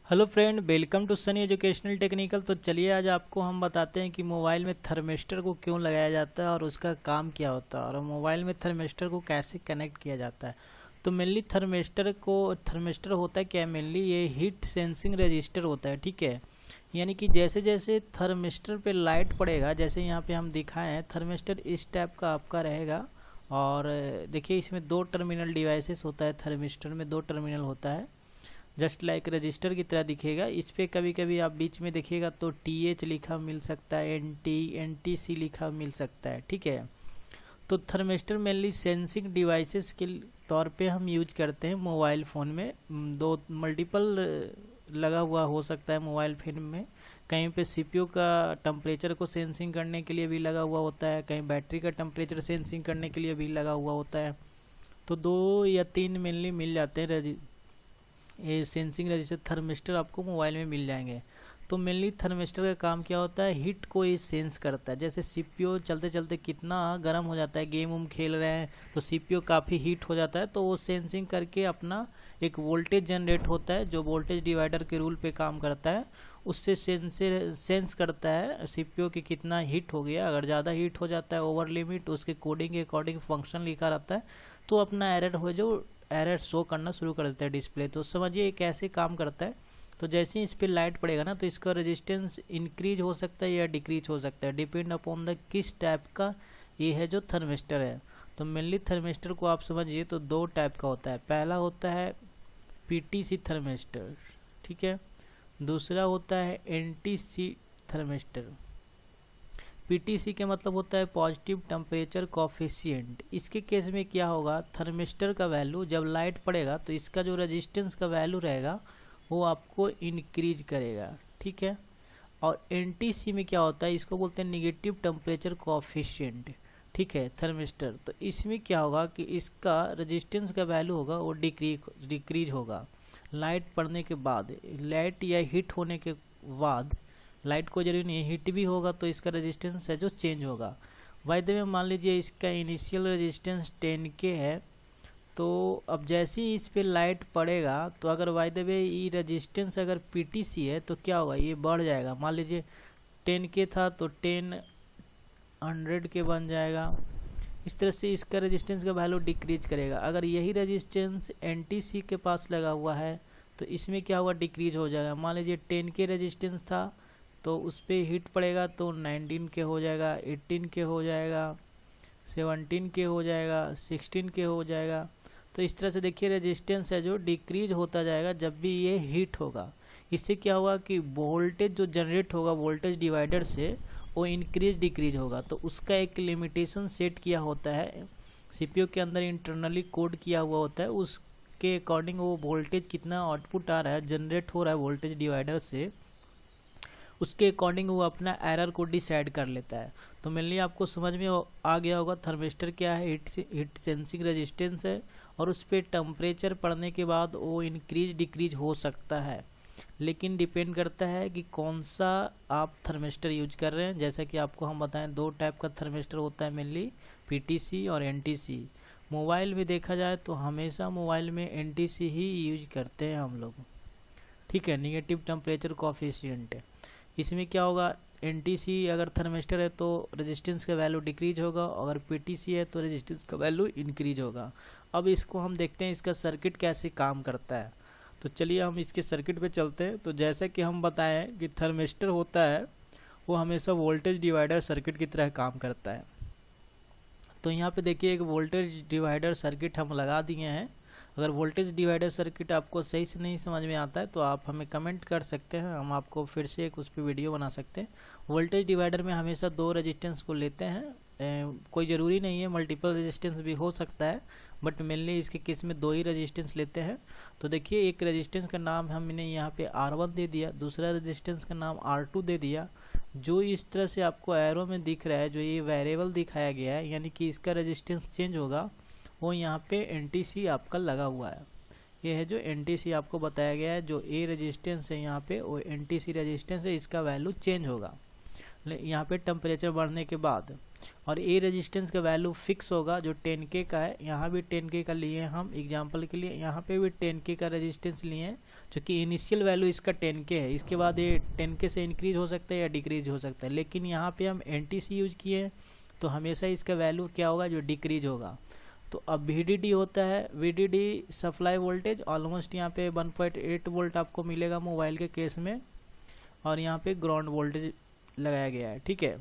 Hello friend, welcome to Sunny educational technical. तो चलिए आज आपको हम बताते हैं कि मोबाइल में थर्मिस्टर को क्यों लगाया जाता है और उसका काम क्या होता है और मोबाइल में थर्मिस्टर को कैसे कनेक्ट किया जाता है। तो मेनली थर्मिस्टर होता है क्या है, मेनली ये हीट सेंसिंग रजिस्टर होता है। ठीक है, यानी कि जैसे जैसे थर्मिस्टर पे लाइट पड़ेगा, जैसे यहाँ पे हम दिखाए हैं, थर्मिस्टर इस टाइप का आपका रहेगा। और देखिए इसमें दो टर्मिनल डिवाइसेस होता है, थर्मिस्टर में दो टर्मिनल होता है, जस्ट लाइक रजिस्टर की तरह दिखेगा। इस पे कभी कभी आप बीच में देखिएगा तो TH लिखा मिल सकता है, NTC लिखा मिल सकता है। ठीक है, तो थर्मिस्टर मेनली सेंसिंग डिवाइसेस के तौर पे हम यूज करते हैं मोबाइल फ़ोन में। दो मल्टीपल लगा हुआ हो सकता है मोबाइल फोन में। कहीं पे CPU का टेम्परेचर को सेंसिंग करने के लिए भी लगा हुआ होता है, कहीं बैटरी का टेम्परेचर सेंसिंग करने के लिए भी लगा हुआ होता है। तो दो या तीन मेनली मिल जाते हैं ये सेंसिंग रजिस्टर थर्मिस्टर, आपको मोबाइल में मिल जाएंगे। तो मेनली थर्मिस्टर का काम क्या होता है, हीट को ये सेंस करता है। जैसे CPU चलते चलते कितना गर्म हो जाता है, गेम उम खेल रहे हैं तो CPU काफ़ी हीट हो जाता है, तो वो सेंसिंग करके अपना एक वोल्टेज जनरेट होता है जो वोल्टेज डिवाइडर के रूल पे काम करता है। उससे सेंस करता है CPU की कितना हीट हो गया। अगर ज़्यादा हीट हो जाता है ओवर लिमिट, उसके कोडिंग के अकॉर्डिंग फंक्शन लिखा रहता है, तो अपना एरर शो करना शुरू कर देता है डिस्प्ले। तो समझिए कैसे काम करता है। तो जैसे ही इस पर लाइट पड़ेगा ना, तो इसका रेजिस्टेंस इंक्रीज हो सकता है या डिक्रीज हो सकता है, डिपेंड अपॉन द किस टाइप का ये है जो थर्मिस्टर है। तो मेनली थर्मिस्टर को आप समझिए तो दो टाइप का होता है। पहला होता है PTC थर्मिस्टर, ठीक है। दूसरा होता है NTC थर्मिस्टर। PTC के मतलब होता है पॉजिटिव टेम्परेचर कोफिशिएंट। इसके केस में क्या होगा, थर्मिस्टर का वैल्यू जब लाइट पड़ेगा तो इसका जो रेजिस्टेंस का वैल्यू रहेगा वो आपको इंक्रीज करेगा। ठीक है, और NTC में क्या होता है, इसको बोलते हैं निगेटिव टेम्परेचर कोफिशिएंट। ठीक है, थर्मिस्टर। तो इसमें क्या होगा कि इसका रेजिस्टेंस का वैल्यू होगा वो डिक्रीज होगा लाइट पड़ने के बाद। लाइट या हीट होने के बाद, लाइट को जरूरी नहीं है, हीट भी होगा तो इसका रेजिस्टेंस है जो चेंज होगा। बाय द वे मान लीजिए इसका इनिशियल रेजिस्टेंस 10K है, तो अब जैसे ही इस पे लाइट पड़ेगा तो अगर बाय द वे ये रेजिस्टेंस अगर PTC है तो क्या होगा, ये बढ़ जाएगा। मान लीजिए 10K था तो 10 100K बन जाएगा। इस तरह से इसका रेजिस्टेंस का वैल्यू डिक्रीज करेगा। अगर यही रेजिस्टेंस NTC के पास लगा हुआ है तो इसमें क्या होगा, डिक्रीज हो जाएगा। मान लीजिए 10K रेजिस्टेंस था तो उस पर हीट पड़ेगा तो 19K हो जाएगा, 18K हो जाएगा, 17K हो जाएगा, 16K हो जाएगा। तो इस तरह से देखिए रेजिस्टेंस है जो डिक्रीज होता जाएगा जब भी ये हीट होगा। इससे क्या होगा कि वोल्टेज जो जनरेट होगा वोल्टेज डिवाइडर से वो इंक्रीज डिक्रीज होगा। तो उसका एक लिमिटेशन सेट किया होता है, CPU के अंदर इंटरनली कोड किया हुआ होता है। उसके अकॉर्डिंग वो वोल्टेज कितना आउटपुट आ रहा है, जनरेट हो रहा है वोल्टेज डिवाइडर से, उसके अकॉर्डिंग वो अपना एरर को डिसाइड कर लेता है। तो मेनली आपको समझ में आ गया होगा थर्मिस्टर क्या है, हीट सेंसिंग रेजिस्टेंस है, और उस पर टेम्परेचर पड़ने के बाद वो इंक्रीज डिक्रीज हो सकता है, लेकिन डिपेंड करता है कि कौन सा आप थर्मिस्टर यूज कर रहे हैं। जैसा कि आपको हम बताएं दो टाइप का थर्मिस्टर होता है मेनली, PTC और NTC। मोबाइल में देखा जाए तो हमेशा मोबाइल में NTC ही यूज करते हैं हम लोग। ठीक है, निगेटिव टेम्परेचर कोफिशिएंट है। इसमें क्या होगा, NTC अगर थर्मिस्टर है तो रेजिस्टेंस का वैल्यू डिक्रीज होगा, अगर PTC है तो रेजिस्टेंस का वैल्यू इंक्रीज होगा। अब इसको हम देखते हैं इसका सर्किट कैसे काम करता है। तो चलिए हम इसके सर्किट पे चलते हैं। तो जैसा कि हम बताएं कि थर्मिस्टर होता है वो हमेशा वोल्टेज डिवाइडर सर्किट की तरह काम करता है। तो यहाँ पे देखिए एक वोल्टेज डिवाइडर सर्किट हम लगा दिए हैं। अगर वोल्टेज डिवाइडर सर्किट आपको सही से नहीं समझ में आता है तो आप हमें कमेंट कर सकते हैं, हम आपको फिर से एक उस पर वीडियो बना सकते हैं। वोल्टेज डिवाइडर में हमेशा दो रेजिस्टेंस को लेते हैं, कोई ज़रूरी नहीं है, मल्टीपल रेजिस्टेंस भी हो सकता है, बट मेनली इसके केस में दो ही रेजिस्टेंस लेते हैं। तो देखिए एक रेजिस्टेंस का नाम हमने यहाँ पे R1 दे दिया, दूसरा रेजिस्टेंस का नाम R2 दे दिया। जो इस तरह से आपको एरो में दिख रहा है, जो ये वेरिएबल दिखाया गया है, यानी कि इसका रेजिस्टेंस चेंज होगा, वो यहाँ पे NTC आपका लगा हुआ है। ये है जो NTC आपको बताया गया है, जो A रेजिस्टेंस है यहाँ पे वो NTC रेजिस्टेंस है, इसका वैल्यू चेंज होगा यहाँ पे टेम्परेचर बढ़ने के बाद। और ए रेजिस्टेंस का वैल्यू फिक्स होगा जो 10K का है। यहाँ भी 10K का लिए हैं हम एग्जांपल के लिए, यहाँ पे भी 10K का रेजिस्टेंस लिए हैं, जो कि इनिशियल वैल्यू इसका 10K है। इसके बाद ये 10K से इंक्रीज हो सकता है या डिक्रीज हो सकता है, लेकिन यहाँ पे हम NTC यूज किए हैं तो हमेशा इसका वैल्यू क्या होगा, जो डिक्रीज होगा। तो अब VDD होता है, VDD सप्लाई वोल्टेज ऑलमोस्ट यहाँ पे 1.8 वोल्ट आपको मिलेगा मोबाइल के केस में, और यहाँ पे ग्राउंड वोल्टेज लगाया गया है, ठीक है।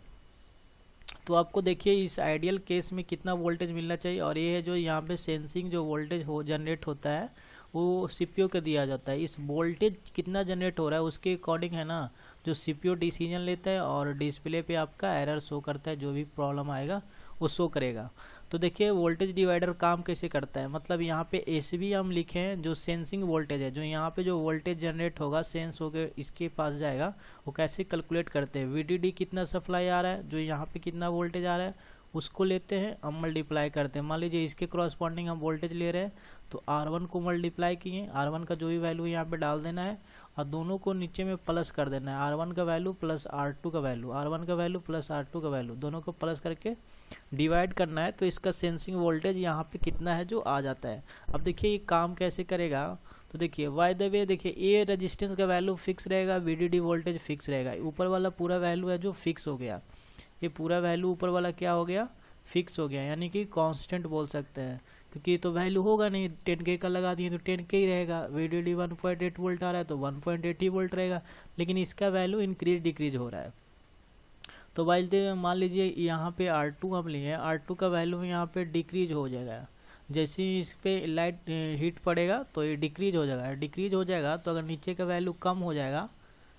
तो आपको देखिए इस आइडियल केस में कितना वोल्टेज मिलना चाहिए, और ये है जो यहाँ पे सेंसिंग जो वोल्टेज जनरेट होता है वो CPU को दिया जाता है। इस वोल्टेज कितना जनरेट हो रहा है उसके अकॉर्डिंग है ना जो CPU डिसीजन लेता है, और डिस्प्ले पे आपका एरर शो करता है, जो भी प्रॉब्लम आएगा वो शो करेगा। तो देखिए वोल्टेज डिवाइडर काम कैसे करता है, मतलब यहाँ पे ACB हम लिखे हैं जो सेंसिंग वोल्टेज है, जो यहाँ पे जो वोल्टेज जनरेट होगा सेंस होकर इसके पास जाएगा, वो कैसे कैलकुलेट करते हैं। VDD कितना सप्लाई आ रहा है, जो यहाँ पे कितना वोल्टेज आ रहा है उसको लेते हैं, हम मल्टीप्लाई करते हैं। मान लीजिए इसके क्रॉसपॉन्डिंग हम वोल्टेज ले रहे हैं तो R1 को मल्टीप्लाई किए, R1 का जो भी वैल्यू यहाँ पे डाल देना है, और दोनों को नीचे में प्लस कर देना है। R1 का वैल्यू प्लस R2 का वैल्यू, R1 का वैल्यू प्लस R2 का वैल्यू, दोनों को प्लस करके डिवाइड करना है। तो इसका सेंसिंग वोल्टेज यहाँ पे कितना है जो आ जाता है। अब देखिए ये काम कैसे करेगा, तो देखिए बाय द वे देखिए ए रेजिस्टेंस का वैल्यू फिक्स रहेगा, VDD वोल्टेज फिक्स रहेगा। ऊपर वाला पूरा वैल्यू है जो फिक्स हो गया, ये पूरा वैल्यू ऊपर वाला क्या हो गया, फिक्स हो गया, यानी कि कांस्टेंट बोल सकते हैं, क्योंकि तो वैल्यू होगा नहीं, 10K का लगा दिए तो 10K ही रहेगा। VDD 1.8 वोल्ट आ रहा है तो 1.8 ही वोल्ट रहेगा, लेकिन इसका वैल्यू इंक्रीज डिक्रीज हो रहा है। तो मान लीजिए यहाँ पे R2 हम लिए, R2 का वैल्यू यहाँ पे डिक्रीज हो जाएगा। जैसे ही इस पे लाइट हीट पड़ेगा तो ये डिक्रीज हो जाएगा, डिक्रीज हो जाएगा तो अगर नीचे का वैल्यू कम हो जाएगा,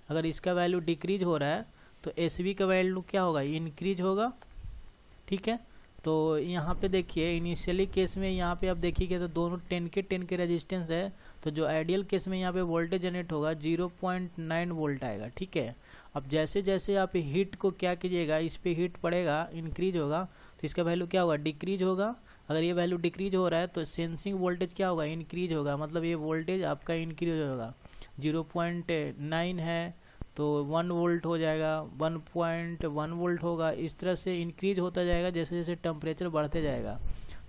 अगर इसका वैल्यू डिक्रीज हो रहा है तो SB का वैल्यू क्या होगा, इंक्रीज होगा, ठीक है। तो यहाँ पे देखिए इनिशियली केस में यहाँ पे आप देखिएगा तो दोनों 10K रेजिस्टेंस है, तो जो आइडियल केस में यहाँ पे वोल्टेज जनरेट होगा 0.9 वोल्ट आएगा, ठीक है। अब जैसे जैसे आप हीट को क्या कीजिएगा, इस पे हीट पड़ेगा, इंक्रीज होगा, तो इसका वैल्यू क्या होगा, डिक्रीज होगा। अगर ये वैल्यू डिक्रीज हो रहा है तो सेंसिंग वोल्टेज क्या होगा, इंक्रीज होगा, मतलब ये वोल्टेज आपका इंक्रीज होगा। 0.9 है तो 1 वोल्ट हो जाएगा, 1.1 वोल्ट होगा, इस तरह से इंक्रीज होता जाएगा जैसे जैसे टेम्परेचर बढ़ते जाएगा।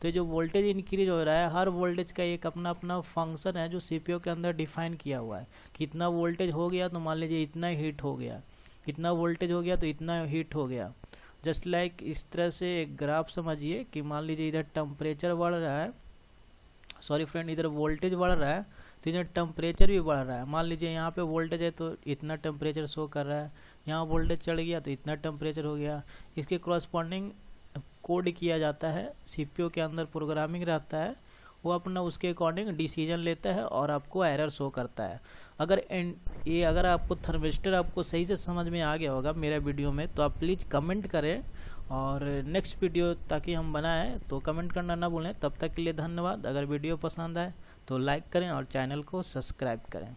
तो ये जो वोल्टेज इंक्रीज हो रहा है, हर वोल्टेज का एक अपना अपना फंक्शन है जो CPU के अंदर डिफाइन किया हुआ है। कितना वोल्टेज हो गया तो मान लीजिए इतना हीट हो गया, इतना वोल्टेज हो गया तो इतना हीट हो गया। जस्ट लाइक इस तरह से एक ग्राफ समझिए कि मान लीजिए इधर टेम्परेचर बढ़ रहा है, सॉरी फ्रेंड, इधर वोल्टेज बढ़ रहा है तो इधर टेम्परेचर भी बढ़ रहा है। मान लीजिए यहाँ पे वोल्टेज है तो इतना टेम्परेचर शो कर रहा है, यहाँ वोल्टेज चढ़ गया तो इतना टेम्परेचर हो गया। इसके क्रॉसपॉन्डिंग कोड किया जाता है, CPU के अंदर प्रोग्रामिंग रहता है, वो अपना उसके अकॉर्डिंग डिसीजन लेता है और आपको एरर शो करता है। अगर आपको थर्मिस्टर आपको सही से समझ में आ गया होगा मेरा वीडियो में, तो आप प्लीज़ कमेंट करें, और नेक्स्ट वीडियो ताकि हम बनाएं तो कमेंट करना ना भूलें। तब तक के लिए धन्यवाद। अगर वीडियो पसंद आए तो लाइक करें और चैनल को सब्सक्राइब करें।